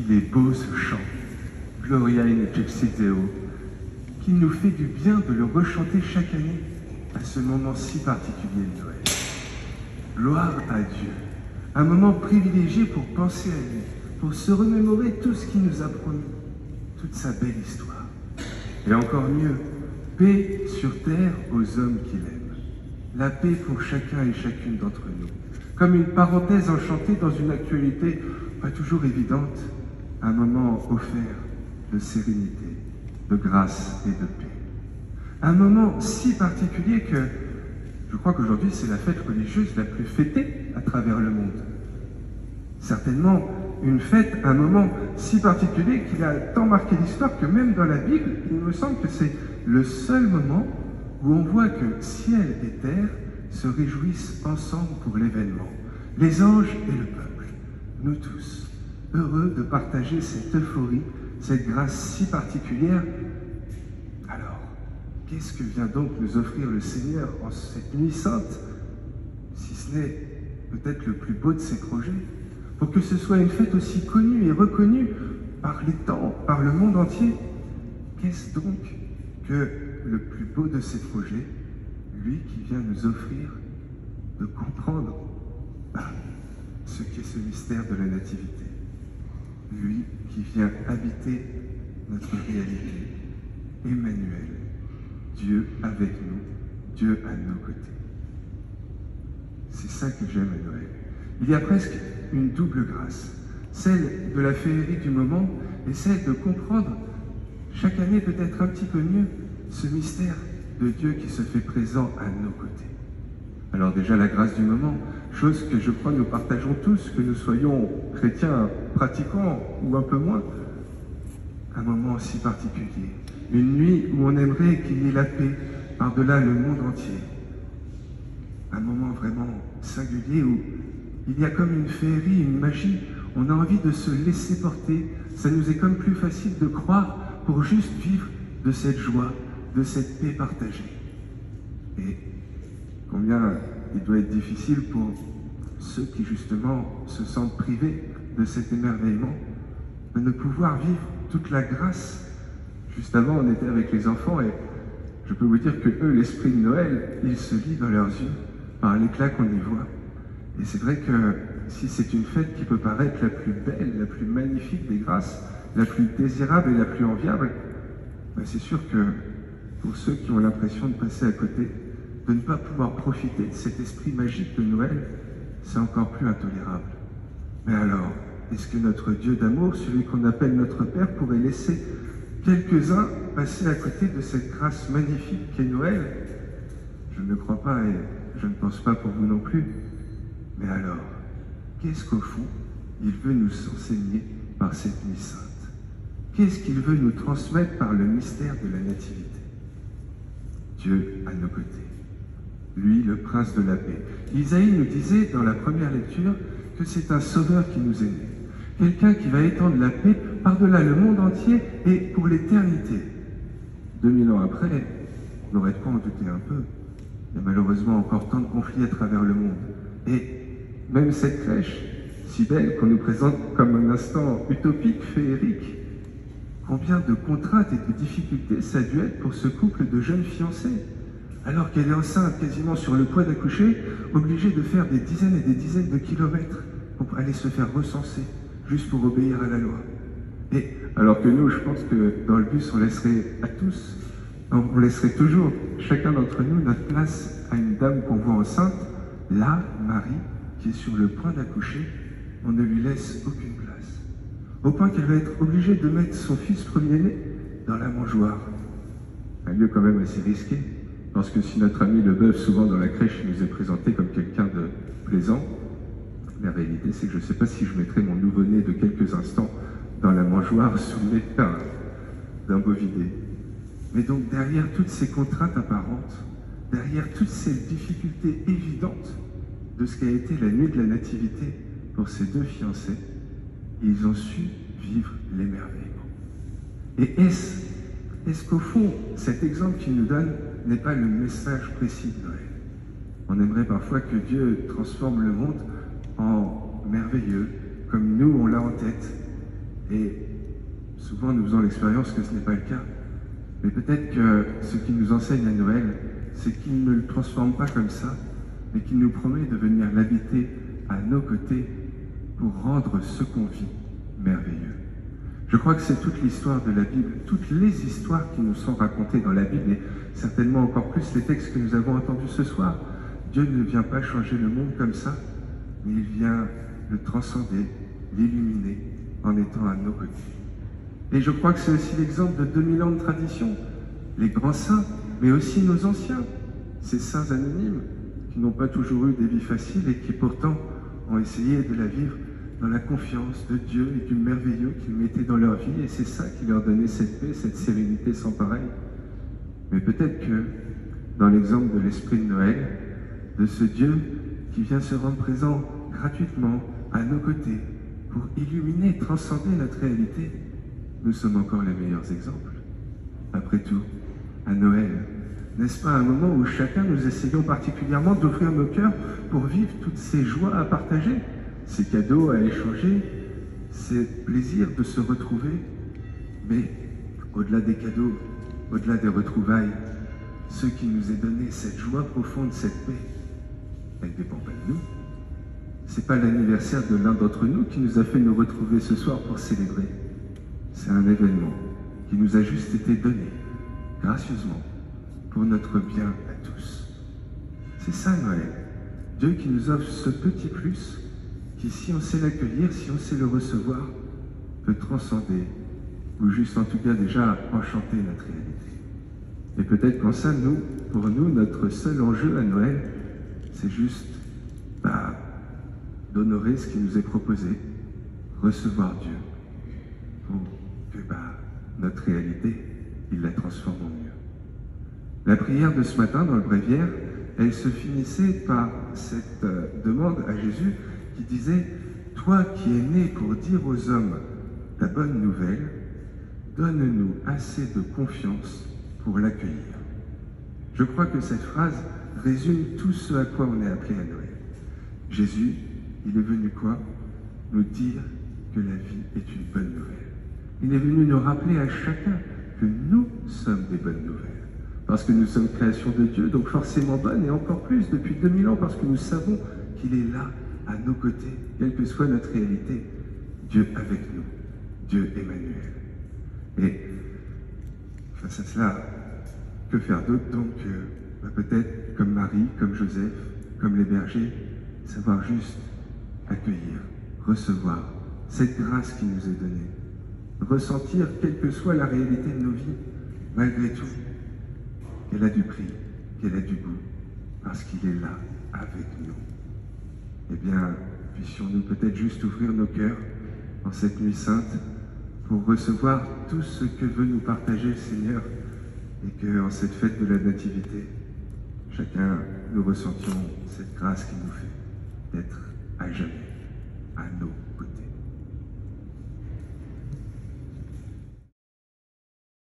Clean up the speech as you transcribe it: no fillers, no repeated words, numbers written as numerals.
qu'il est beau ce chant, Gloria in excelsis Deo, qu'il nous fait du bien de le rechanter chaque année à ce moment si particulier de Noël. Gloire à Dieu, un moment privilégié pour penser à lui, pour se remémorer tout ce qu'il nous a promis, toute sa belle histoire. Et encore mieux, paix sur terre aux hommes qu'il aime. La paix pour chacun et chacune d'entre nous, comme une parenthèse enchantée dans une actualité pas toujours évidente, un moment offert de sérénité, de grâce et de paix. Un moment si particulier que je crois qu'aujourd'hui c'est la fête religieuse la plus fêtée à travers le monde. Certainement une fête, un moment si particulier qu'il a tant marqué l'histoire que même dans la Bible, il me semble que c'est le seul moment où on voit que ciel et terre se réjouissent ensemble pour l'événement. Les anges et le peuple, nous tous, heureux de partager cette euphorie, cette grâce si particulière. Alors, qu'est-ce que vient donc nous offrir le Seigneur en cette nuit sainte, si ce n'est peut-être le plus beau de ses projets, pour que ce soit une fête aussi connue et reconnue par les temps, par le monde entier? Qu'est-ce donc que le plus beau de ses projets, lui qui vient nous offrir de comprendre ce qu'est ce mystère de la Nativité, lui qui vient habiter notre réalité, Emmanuel, Dieu avec nous, Dieu à nos côtés. C'est ça que j'aime à Noël. Il y a presque une double grâce, celle de la féerie du moment et celle de comprendre chaque année peut-être un petit peu mieux ce mystère de Dieu qui se fait présent à nos côtés. Alors déjà la grâce du moment, chose que je crois nous partageons tous, que nous soyons chrétiens pratiquants ou un peu moins, un moment si particulier, une nuit où on aimerait qu'il y ait la paix par-delà le monde entier, un moment vraiment singulier où il y a comme une féerie, une magie, on a envie de se laisser porter, ça nous est comme plus facile de croire pour juste vivre de cette joie, de cette paix partagée. Et combien il doit être difficile pour ceux qui justement se sentent privés de cet émerveillement, de ne pouvoir vivre toute la grâce. Juste avant, on était avec les enfants et je peux vous dire que eux, l'esprit de Noël, il se lit dans leurs yeux par l'éclat qu'on y voit. Et c'est vrai que si c'est une fête qui peut paraître la plus belle, la plus magnifique des grâces, la plus désirable et la plus enviable, ben c'est sûr que pour ceux qui ont l'impression de passer à côté, de ne pas pouvoir profiter de cet esprit magique de Noël, c'est encore plus intolérable. Mais alors, est-ce que notre Dieu d'amour, celui qu'on appelle notre Père, pourrait laisser quelques-uns passer à côté de cette grâce magnifique qu'est Noël? Je ne crois pas et je ne pense pas pour vous non plus. Mais alors, qu'est-ce qu'au fond, il veut nous enseigner par cette nuit sainte? Qu'est-ce qu'il veut nous transmettre par le mystère de la Nativité? Dieu à nos côtés. Lui, le prince de la paix. Isaïe nous disait dans la première lecture que c'est un sauveur qui nous est né. Quelqu'un qui va étendre la paix par-delà le monde entier et pour l'éternité. 2000 ans après, on aurait de quoi en douter un peu. Il y a malheureusement encore tant de conflits à travers le monde. Et même cette crèche, si belle qu'on nous présente comme un instant utopique, féerique, combien de contraintes et de difficultés ça a dû être pour ce couple de jeunes fiancés, alors qu'elle est enceinte, quasiment sur le point d'accoucher, obligée de faire des dizaines et des dizaines de kilomètres pour aller se faire recenser, juste pour obéir à la loi. Et alors que nous, je pense que dans le bus, on laisserait à tous, on laisserait toujours, chacun d'entre nous, notre place à une dame qu'on voit enceinte. Là, Marie, qui est sur le point d'accoucher, on ne lui laisse aucune place. Au point qu'elle va être obligée de mettre son fils premier-né dans la mangeoire. Un lieu quand même assez risqué, parce que si notre ami le bœuf, souvent dans la crèche, nous est présenté comme quelqu'un de plaisant, la réalité c'est que je ne sais pas si je mettrais mon nouveau-né de quelques instants dans la mangeoire sous le nez d'un bovidé. Mais donc derrière toutes ces contraintes apparentes, derrière toutes ces difficultés évidentes de ce qu'a été la nuit de la Nativité pour ces deux fiancés, ils ont su vivre l'émerveillement. Et est-ce qu'au fond, cet exemple qu'il nous donne n'est pas le message précis de Noël? On aimerait parfois que Dieu transforme le monde en merveilleux, comme nous on l'a en tête. Et souvent, nous faisons l'expérience que ce n'est pas le cas. Mais peut-être que ce qu'il nous enseigne à Noël, c'est qu'il ne le transforme pas comme ça, mais qu'il nous promet de venir l'habiter à nos côtés pour rendre ce qu'on vit merveilleux. Je crois que c'est toute l'histoire de la Bible, toutes les histoires qui nous sont racontées dans la Bible, et certainement encore plus les textes que nous avons entendus ce soir. Dieu ne vient pas changer le monde comme ça, mais il vient le transcender, l'illuminer en étant à nos côtés. Et je crois que c'est aussi l'exemple de 2000 ans de tradition. Les grands saints, mais aussi nos anciens, ces saints anonymes qui n'ont pas toujours eu des vies faciles et qui pourtant ont essayé de la vivre dans la confiance de Dieu et du merveilleux qu'ils mettaient dans leur vie, et c'est ça qui leur donnait cette paix, cette sérénité sans pareil. Mais peut-être que dans l'exemple de l'Esprit de Noël, de ce Dieu qui vient se rendre présent gratuitement à nos côtés pour illuminer, transcender notre réalité, nous sommes encore les meilleurs exemples. Après tout, à Noël, n'est-ce pas un moment où chacun nous essayons particulièrement d'ouvrir nos cœurs pour vivre toutes ces joies à partager, ces cadeaux à échanger, ces plaisirs de se retrouver? Mais au-delà des cadeaux, au-delà des retrouvailles, ce qui nous est donné, cette joie profonde, cette paix, elle ne dépend pas de nous. Ce n'est pas l'anniversaire de l'un d'entre nous qui nous a fait nous retrouver ce soir pour célébrer. C'est un événement qui nous a juste été donné, gracieusement, pour notre bien à tous. C'est ça Noël. Dieu qui nous offre ce petit plus, qui si on sait l'accueillir, si on sait le recevoir, peut transcender, ou juste en tout cas déjà enchanter notre réalité. Et peut-être qu'en ça, pour nous, notre seul enjeu à Noël, c'est juste d'honorer ce qui nous est proposé, recevoir Dieu, pour que notre réalité, il la transforme en mieux. La prière de ce matin dans le bréviaire, elle se finissait par cette demande à Jésus qui disait « Toi qui es né pour dire aux hommes ta bonne nouvelle, donne-nous assez de confiance pour l'accueillir. » Je crois que cette phrase résume tout ce à quoi on est appelé à Noël. Jésus, il est venu quoi? Nous dire que la vie est une bonne nouvelle. Il est venu nous rappeler à chacun que nous sommes des bonnes nouvelles. Parce que nous sommes création de Dieu, donc forcément bonne, et encore plus depuis 2000 ans, parce que nous savons qu'il est là, à nos côtés, quelle que soit notre réalité. Dieu avec nous, Dieu Emmanuel. Et face à cela, que faire d'autre donc peut-être comme Marie, comme Joseph, comme les bergers, savoir juste accueillir, recevoir cette grâce qui nous est donnée, ressentir quelle que soit la réalité de nos vies, malgré tout, qu'elle a du prix, qu'elle a du goût, parce qu'il est là, avec nous. Eh bien, puissions-nous peut-être juste ouvrir nos cœurs en cette nuit sainte pour recevoir tout ce que veut nous partager le Seigneur, et qu'en cette fête de la Nativité, chacun nous ressentions cette grâce qu'il nous fait d'être à jamais à nos côtés.